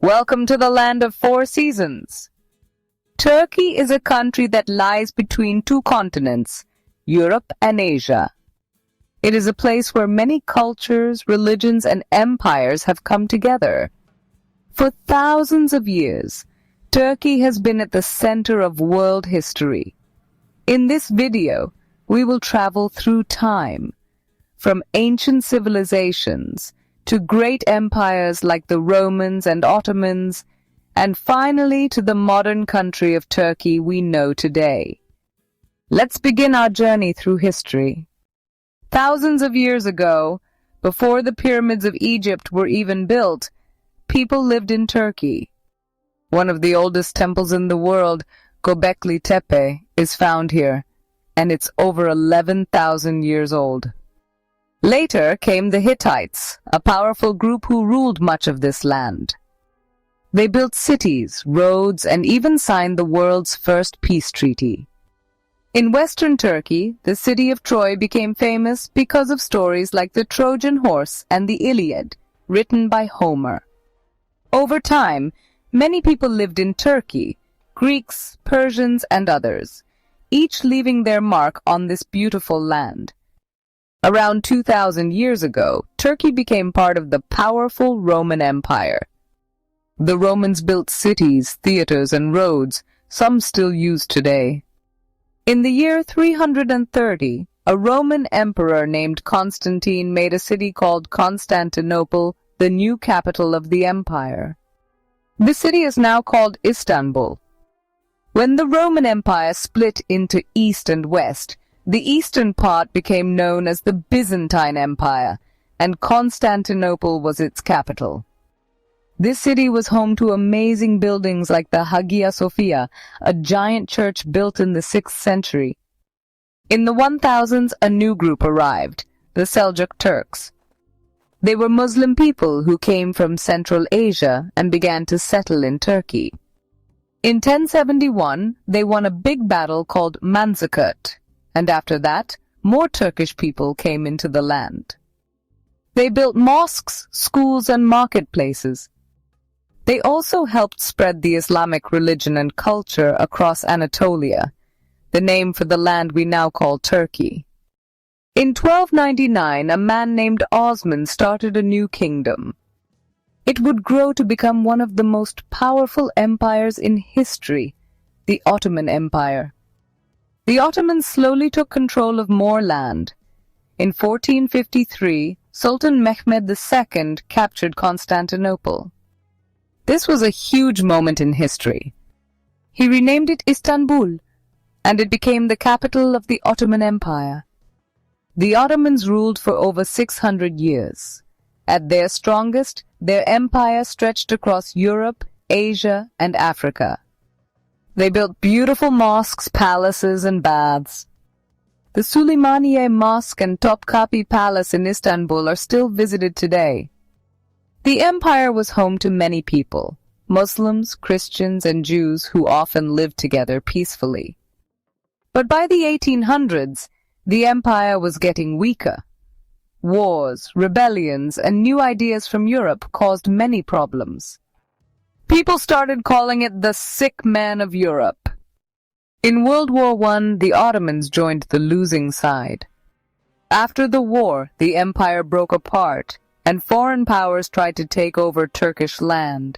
Welcome to the land of four seasons. Turkey is a country that lies between two continents, Europe and Asia. It is a place where many cultures, religions, and empires have come together. For thousands of years, Turkey has been at the center of world history. In this video, we will travel through time, from ancient civilizations to great empires like the Romans and Ottomans, and finally to the modern country of Turkey we know today. Let's begin our journey through history. Thousands of years ago, before the pyramids of Egypt were even built, people lived in Turkey. One of the oldest temples in the world, Göbekli Tepe, is found here, and it's over 11,000 years old. Later came the Hittites, a powerful group who ruled much of this land. They built cities, roads, and even signed the world's first peace treaty. In western Turkey, the city of Troy became famous because of stories like the Trojan horse and the Iliad, written by Homer. Over time, many people lived in Turkey, Greeks, Persians, and others, each leaving their mark on this beautiful land. Around 2,000 years ago, Turkey became part of the powerful Roman Empire. The Romans built cities, theaters, and roads, some still used today. In the year 330, a Roman emperor named Constantine made a city called Constantinople the new capital of the empire. The city is now called Istanbul. When the Roman Empire split into East and West, the eastern part became known as the Byzantine Empire, and Constantinople was its capital. This city was home to amazing buildings like the Hagia Sophia, a giant church built in the 6th century. In the 1000s, a new group arrived, the Seljuk Turks. They were Muslim people who came from Central Asia and began to settle in Turkey. In 1071, they won a big battle called Manzikert, and after that, more Turkish people came into the land. They built mosques, schools, and marketplaces. They also helped spread the Islamic religion and culture across Anatolia, the name for the land we now call Turkey. In 1299, a man named Osman started a new kingdom. It would grow to become one of the most powerful empires in history, the Ottoman Empire. The Ottomans slowly took control of more land. In 1453, Sultan Mehmed II captured Constantinople. This was a huge moment in history. He renamed it Istanbul, and it became the capital of the Ottoman Empire. The Ottomans ruled for over 600 years. At their strongest, their empire stretched across Europe, Asia, and Africa. They built beautiful mosques, palaces, and baths. The Süleymaniye Mosque and Topkapi Palace in Istanbul are still visited today. The empire was home to many people, Muslims, Christians, and Jews who often lived together peacefully. But by the 1800s, the empire was getting weaker. Wars, rebellions, and new ideas from Europe caused many problems. People started calling it the sick man of Europe. In World War I, the Ottomans joined the losing side. After the war, the empire broke apart, and foreign powers tried to take over Turkish land.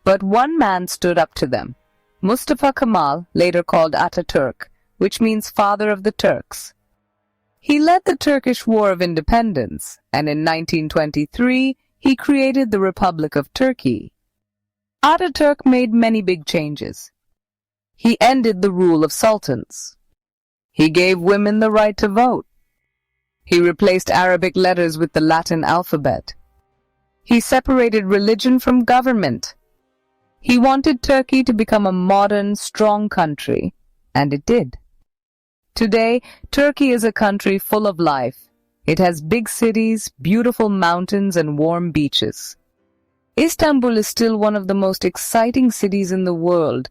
But one man stood up to them, Mustafa Kemal, later called Ataturk, which means father of the Turks. He led the Turkish War of Independence, and in 1923, he created the Republic of Turkey. Ataturk made many big changes. He ended the rule of sultans. He gave women the right to vote. He replaced Arabic letters with the Latin alphabet. He separated religion from government. He wanted Turkey to become a modern, strong country, and it did. Today, Turkey is a country full of life. It has big cities, beautiful mountains, and warm beaches. Istanbul is still one of the most exciting cities in the world,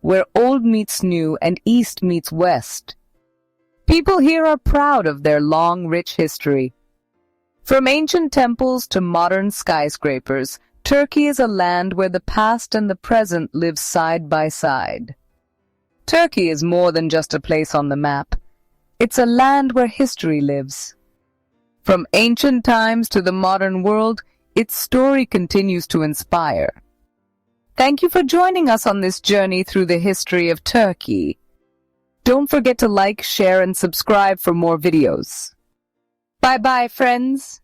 where old meets new and east meets west. People here are proud of their long, rich history. From ancient temples to modern skyscrapers, Turkey is a land where the past and the present live side by side. Turkey is more than just a place on the map. It's a land where history lives. From ancient times to the modern world, its story continues to inspire. Thank you for joining us on this journey through the history of Turkey. Don't forget to like, share, and subscribe for more videos. Bye-bye, friends.